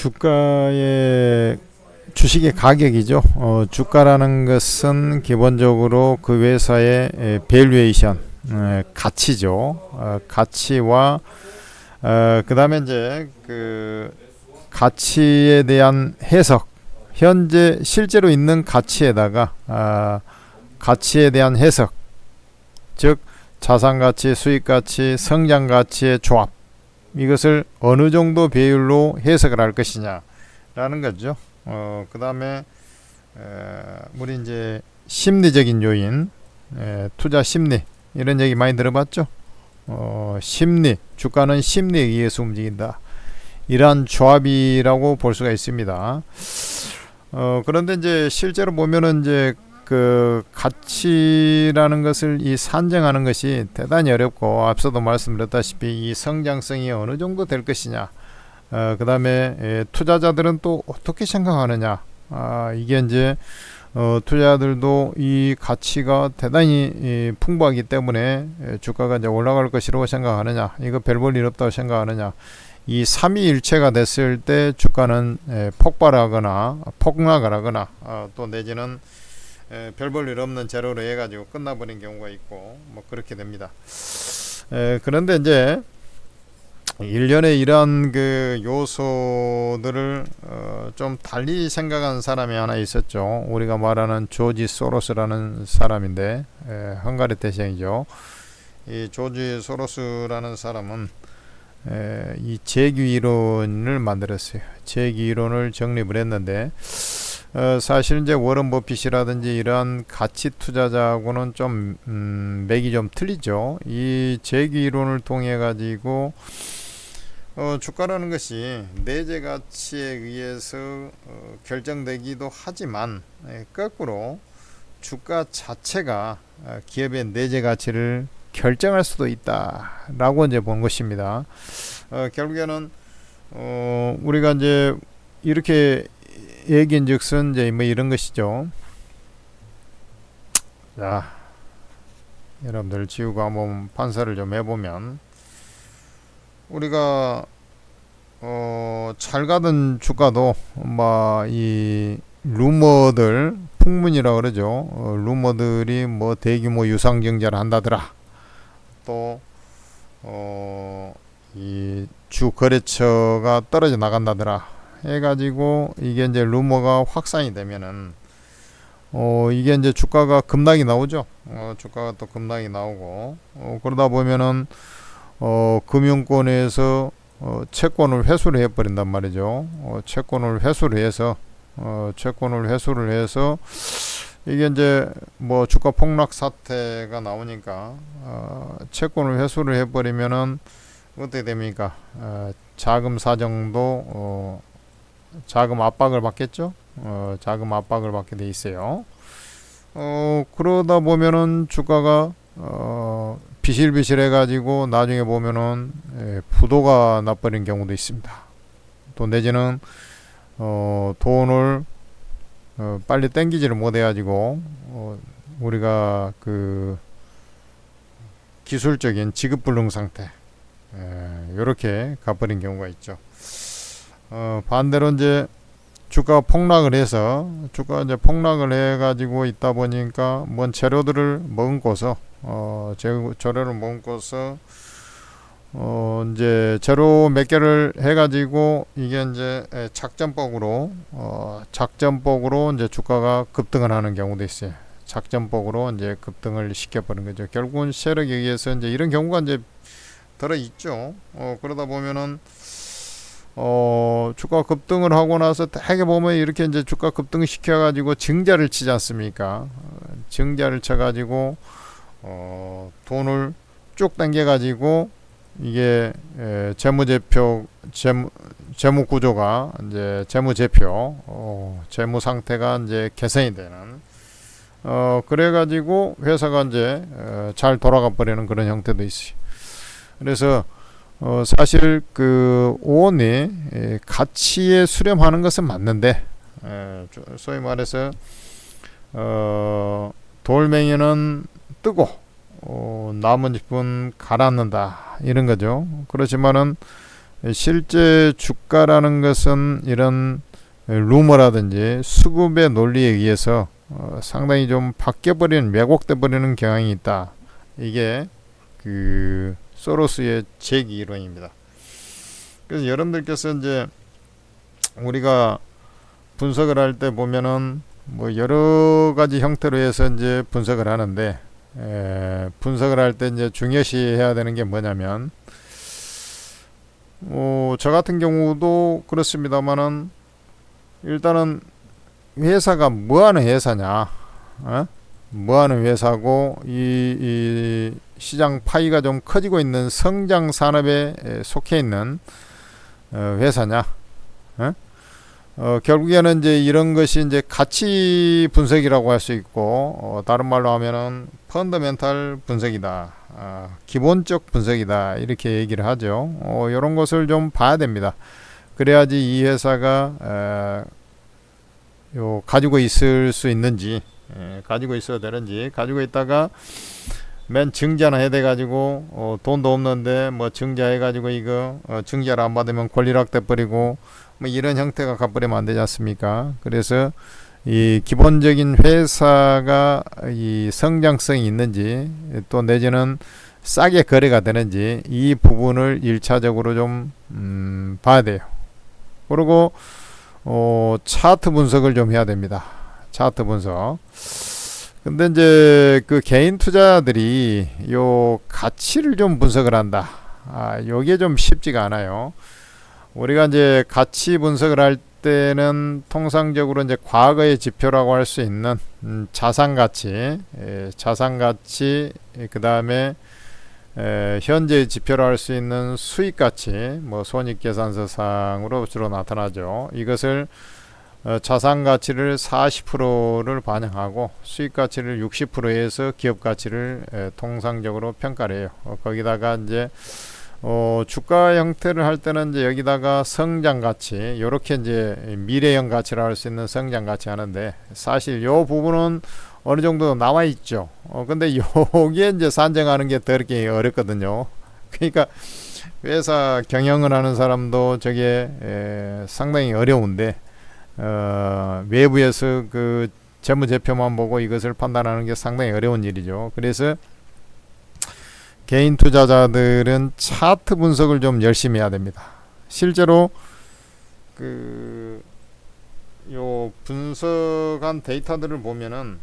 주가의 주식의 가격이죠. 주가라는 것은 기본적으로 그 회사의 밸류에이션, 가치죠. 가치와 그 다음에 이제 그 가치에 대한 해석, 현재 실제로 있는 가치에다가 가치에 대한 해석, 즉 자산가치, 수익가치, 성장가치의 조합, 이것을 어느 정도 비율로 해석을 할 것이냐 라는 거죠. 그 다음에 우리 이제 심리적인 요인, 투자 심리, 이런 얘기 많이 들어봤죠. 심리, 주가는 심리에 의해서 움직인다, 이러한 조합이라고 볼 수가 있습니다. 그런데 이제 실제로 보면은 이제 그 가치라는 것을 이 산정하는 것이 대단히 어렵고, 앞서도 말씀드렸다시피 이 성장성이 어느 정도 될 것이냐, 그 다음에 투자자들은 또 어떻게 생각하느냐, 이게 이제 투자자들도 이 가치가 대단히 풍부하기 때문에 주가가 이제 올라갈 것이라고 생각하느냐, 이거 별 볼 일 없다고 생각하느냐, 이 삼위일체가 됐을 때 주가는 폭발하거나 폭락을 하거나 또 내지는 별 볼 일 없는 제로로 해가지고 끝나버린 경우가 있고, 뭐 그렇게 됩니다. 그런데 이제 일련의 이러한 그 요소들을 좀 달리 생각한 사람이 하나 있었죠. 우리가 말하는 조지 소로스라는 사람인데, 헝가리 태생이죠. 이 조지 소로스라는 사람은 이 재규 이론을 만들었어요. 재규 이론을 정립을 했는데, 사실 이제 워런 버핏이라든지 이러한 가치 투자자하고는 좀 맥이 좀 틀리죠. 이 재규 이론을 통해 가지고 주가라는 것이 내재 가치에 의해서 결정되기도 하지만, 거꾸로 주가 자체가 기업의 내재 가치를 결정할 수도 있다라고 이제 본 것입니다. 결국에는 우리가 이제 이렇게 얘기인즉슨 이제 뭐 이런 것이죠. 자, 여러분들 지우고 한번 판사를 좀 해보면, 우리가 잘 가던 주가도 뭐 이 루머들, 풍문이라 그러죠. 루머들이 뭐 대규모 유상증자를 한다더라, 또 이 주 거래처가 떨어져 나간다더라 해가지고 이게 이제 루머가 확산이 되면은 이게 이제 주가가 급락이 나오죠. 주가가 또 급락이 나오고, 그러다 보면은 금융권에서 채권을 회수를 해버린단 말이죠. 채권을 회수를 해서 이게 이제 뭐 주가 폭락 사태가 나오니까 채권을 회수를 해버리면은 어떻게 됩니까? 자금 사정도 자금 압박을 받겠죠. 자금 압박을 받게 돼 있어요. 그러다 보면은 주가가 비실비실해 가지고 나중에 보면은 부도가 나버린 경우도 있습니다. 또 내지는 돈을 빨리 땡기지를 못해 가지고 우리가 그 기술적인 지급불능 상태, 이렇게 가버린 경우가 있죠. 반대로 이제 주가가 폭락을 해서, 주가가 이제 폭락을 해 가지고 있다 보니까 뭔 재료들을 머금고서 재료를 머금고서 이제 재료 몇 개를 해 가지고 이게 이제 작전복으로 이제 주가가 급등을 하는 경우도 있어요. 작전복으로 이제 급등을 시켜버린 거죠. 결국은 세력에 의해서 이제 이런 경우가 이제 들어 있죠. 그러다 보면은 주가 급등을 하고 나서 대개 보면 이렇게 이제 주가 급등 시켜 가지고 증자를 치지 않습니까? 증자를 쳐 가지고 돈을 쭉 당겨 가지고 이게 재무 구조가 이제 재무 상태가 이제 개선이 되는, 그래 가지고 회사가 이제 잘 돌아가 버리는 그런 형태도 있어요. 그래서 사실 그 오온이 가치에 수렴하는 것은 맞는데, 소위 말해서 돌멩이는 뜨고 나뭇잎은 가라앉는다, 이런 거죠. 그렇지만은 실제 주가라는 것은 이런 루머라든지 수급의 논리에 의해서 상당히 좀 바뀌어버리는, 왜곡돼 버리는 경향이 있다. 이게 그 소로스의 제기 이론입니다. 그래서 여러분들께서 이제 우리가 분석을 할 때 보면은 뭐 여러 가지 형태로 해서 이제 분석을 하는데, 분석을 할 때 이제 중요시 해야 되는 게 뭐냐면, 저 같은 경우도 그렇습니다만은 일단은 회사가 뭐 하는 회사냐, 뭐 하는 회사고, 이 시장 파이가 좀 커지고 있는 성장 산업에 속해 있는 회사냐, 결국에는 이제 이런 것이 이제 가치 분석이라고 할 수 있고, 다른 말로 하면은 펀더멘탈 분석이다, 기본적 분석이다, 이렇게 얘기를 하죠. 이런 것을 좀 봐야 됩니다. 그래야지 이 회사가 가지고 있을 수 있는지, 가지고 있어야 되는지, 가지고 있다가 맨 증자나 해야 돼 가지고 돈도 없는데 뭐 증자해 가지고 이거 증자를 안 받으면 권리락 돼 버리고 뭐 이런 형태가 가버리면 안 되지 않습니까? 그래서 이 기본적인 회사가 이 성장성이 있는지, 또 내지는 싸게 거래가 되는지, 이 부분을 1차적으로 좀 봐야 돼요. 그리고 차트 분석을 좀 해야 됩니다. 차트 분석. 근데 이제 그 개인 투자자들이 요 가치를 좀 분석을 한다. 요게 좀 쉽지가 않아요. 우리가 이제 가치 분석을 할 때는 통상적으로 이제 과거의 지표라고 할 수 있는 자산 가치, 그 다음에 현재의 지표로 할 수 있는 수익 가치, 뭐 손익계산서상으로 주로 나타나죠. 이것을 자산 가치를 40%를 반영하고 수익 가치를 60%에서 기업 가치를 통상적으로 평가를 해요. 거기다가 이제 주가 형태를 할 때는 이제 여기다가 성장 가치, 요렇게 이제 미래형 가치라 할 수 있는 성장 가치 하는데, 사실 요 부분은 어느 정도 나와 있죠. 근데 요게 이제 산정하는 게 더럽게 어렵거든요. 그러니까 회사 경영을 하는 사람도 저게 상당히 어려운데, 외부에서 그 재무제표만 보고 이것을 판단하는 게 상당히 어려운 일이죠. 그래서 개인 투자자들은 차트 분석을 좀 열심히 해야 됩니다. 실제로 요 분석한 데이터들을 보면은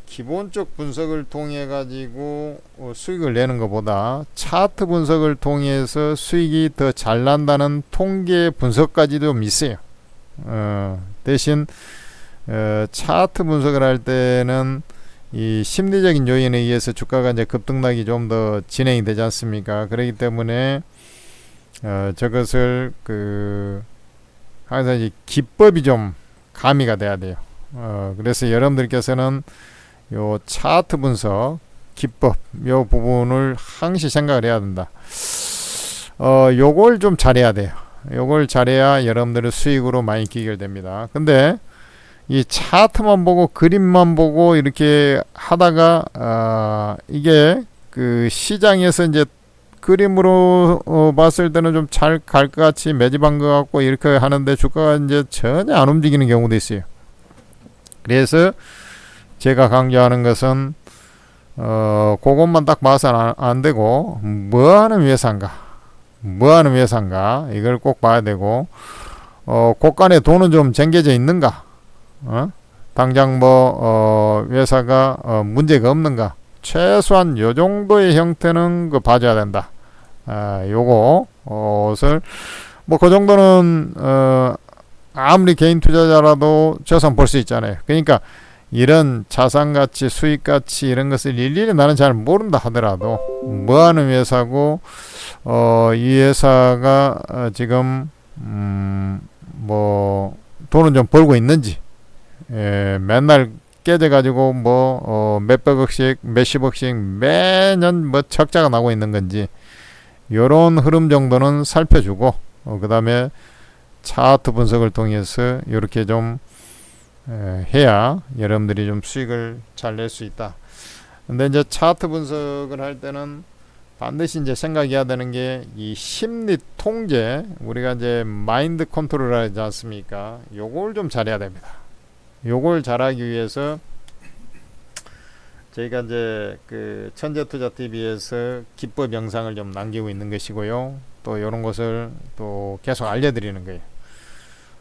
기본적 분석을 통해 가지고 수익을 내는 것보다 차트 분석을 통해서 수익이 더 잘 난다는 통계 분석까지도 좀 있어요. 대신 차트 분석을 할 때는 이 심리적인 요인에 의해서 주가가 이제 급등락이 좀 더 진행이 되지 않습니까? 그렇기 때문에 저것을 항상 이 기법이 좀 가미가 돼야 돼요. 그래서 여러분들께서는 요 차트 분석 기법, 요 부분을 항시 생각을 해야 된다. 요걸 좀 잘해야 돼요. 요걸 잘해야 여러분들의 수익으로 많이 귀결됩니다. 근데 이 차트만 보고 그림만 보고 이렇게 하다가 이게 그 시장에서 이제 그림으로 봤을 때는 좀 잘 갈 것 같이 매집한 것 같고 이렇게 하는데 주가가 이제 전혀 안 움직이는 경우도 있어요. 그래서 제가 강조하는 것은 그것만 딱 봐서는 안 되고, 뭐하는 회사인가 이걸 꼭 봐야 되고, 곳간에 돈은 좀 쟁겨져 있는가, 당장 회사가 문제가 없는가, 최소한 요 정도의 형태는 봐줘야 된다. 요것을 그 정도는 아무리 개인 투자자라도 최소한 볼 수 있잖아요. 그러니까 이런 자산가치, 수익가치 이런 것을 일일이 나는 잘 모른다 하더라도 뭐하는 회사고, 이 회사가 지금 돈은 좀 벌고 있는지, 맨날 깨져가지고 몇백억씩 몇십억씩 매년 적자가 나고 있는 건지, 요런 흐름 정도는 살펴주고, 그 다음에 차트 분석을 통해서 이렇게 좀 해야 여러분들이 좀 수익을 잘 낼 수 있다. 근데 이제 차트 분석을 할 때는 반드시 이제 생각해야 되는 게 이 심리 통제, 우리가 이제 마인드 컨트롤 하지 않습니까? 요걸 좀 잘해야 됩니다. 요걸 잘하기 위해서 저희가 이제 그 천재투자TV에서 기법 영상을 좀 남기고 있는 것이고요. 또 이런 것을 또 계속 알려드리는 거예요.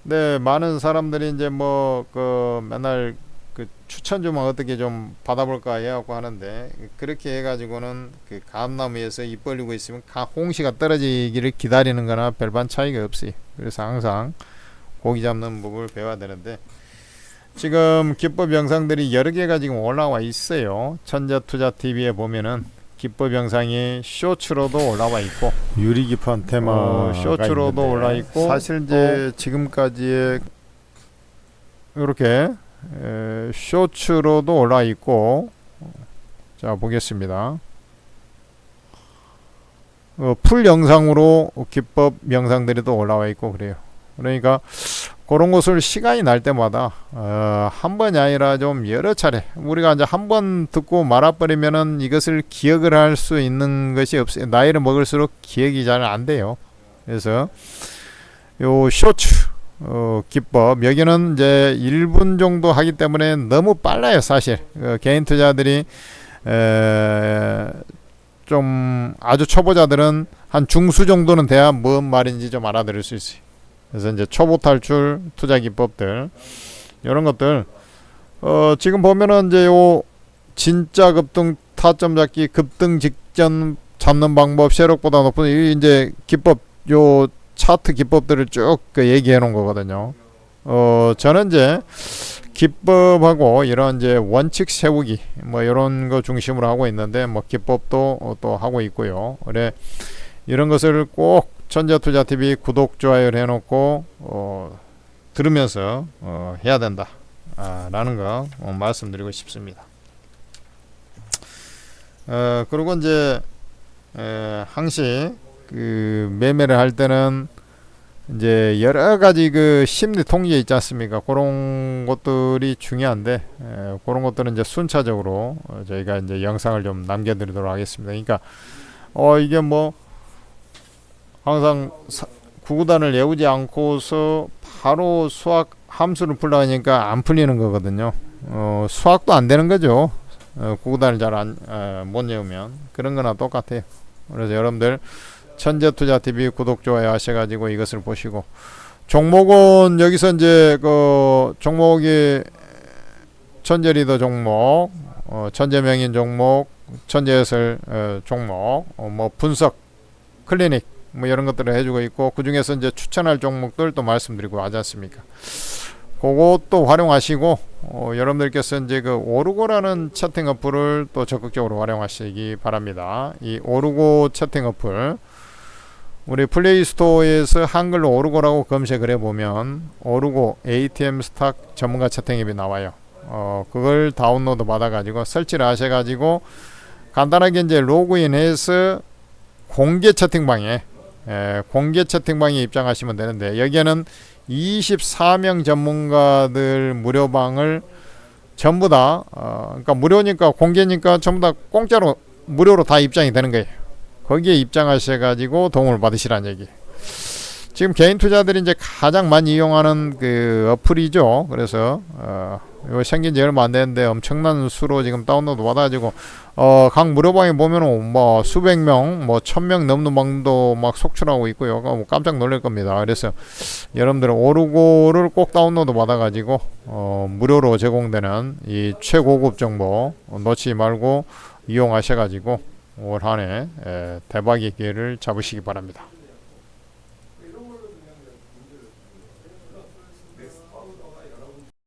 근데 많은 사람들이 이제 뭐 그 맨날 그 추천 좀 어떻게 좀 받아볼까 해갖고 하는데, 그렇게 해가지고는 그 감나무에서 입 벌리고 있으면 홍시가 떨어지기를 기다리는 거나 별반 차이가 없어요. 그래서 항상 고기 잡는 법을 배워야 되는데, 지금 기법 영상들이 여러 개가 지금 올라와 있어요. 천재투자TV에 보면은 기법 영상이 쇼츠로도 올라와 있고, 유리기판 테마 쇼츠로도 올라와 있고, 사실 이제 지금까지의 이렇게 쇼츠로도 올라와 있고, 자 보겠습니다. 풀 영상으로 기법 영상들이 또 올라와 있고 그래요. 그러니까 그런 것을 시간이 날 때마다 한 번이 아니라 좀 여러 차례, 우리가 이제 한 번 듣고 말아버리면은 이것을 기억을 할 수 있는 것이 없어요. 나이를 먹을수록 기억이 잘 안 돼요. 그래서 요 쇼츠 기법, 여기는 이제 1분 정도 하기 때문에 너무 빨라요. 사실 개인 투자들이 좀 아주 초보자들은 한 중수 정도는 돼야 뭔 말인지 좀 알아들을 수 있어요. 그래서 이제 초보 탈출 투자 기법들, 이런 것들 지금 보면은 이제 요 진짜 급등 타점 잡기, 급등 직전 잡는 방법, 세력보다 높은 이 이제 기법, 요 차트 기법들을 쭉 얘기해 놓은 거거든요. 저는 이제 기법하고 이런 이제 원칙 세우기 뭐 이런 거 중심으로 하고 있는데, 뭐 기법도 또 하고 있고요. 그래, 이런 것을 꼭 천재투자TV 구독, 좋아요를 해놓고 들으면서 해야 된다 라는 거 말씀드리고 싶습니다. 그리고 이제 항시 그 매매를 할 때는 이제 여러 가지 그 심리 통제 있지 않습니까? 그런 것들이 중요한데, 그런 것들은 이제 순차적으로 저희가 이제 영상을 좀 남겨드리도록 하겠습니다. 그러니까 이게 뭐 항상 구구단을 외우지 않고서 바로 수학 함수를 풀려니까 안 풀리는 거거든요. 수학도 안 되는 거죠. 구구단을 잘 못 외우면. 그런 거나 똑같아요. 그래서 여러분들 천재투자TV 구독, 좋아요 하셔가지고 이것을 보시고, 종목은 여기서 이제 그 종목이 천재리더 종목, 천재명인 종목, 천재해설 종목, 뭐 분석, 클리닉 뭐 이런 것들을 해주고 있고, 그 중에서 이제 추천할 종목들 또 말씀드리고 하지 않습니까? 그것도 활용하시고, 여러분들께서 이제 그 오르고라는 채팅 어플을 또 적극적으로 활용하시기 바랍니다. 이 오르고 채팅 어플, 우리 플레이스토어에서 한글로 오르고라고 검색을 해보면 오르고 ATM 스탁 전문가 채팅 앱이 나와요. 그걸 다운로드 받아가지고 설치를 하셔가지고 간단하게 이제 로그인해서 공개 채팅방에 입장하시면 되는데, 여기에는 24명 전문가들 무료방을 전부 다 그러니까 무료니까, 공개니까 전부 다 공짜로 무료로 다 입장이 되는 거예요. 거기에 입장하셔가지고 도움을 받으시라는 얘기. 지금 개인 투자들이 이제 가장 많이 이용하는 그 어플이죠. 그래서 이거 생긴 지 얼마 안 됐는데 엄청난 수로 지금 다운로드 받아가지고 각 무료방에 보면은 뭐 수백 명, 뭐 1000명 넘는 방도 막 속출하고 있고요. 뭐 깜짝 놀랄 겁니다. 그래서 여러분들은 오르고를 꼭 다운로드 받아가지고 무료로 제공되는 이 최고급 정보 놓치지 말고 이용하셔가지고 올 한해 대박의 기회를 잡으시기 바랍니다.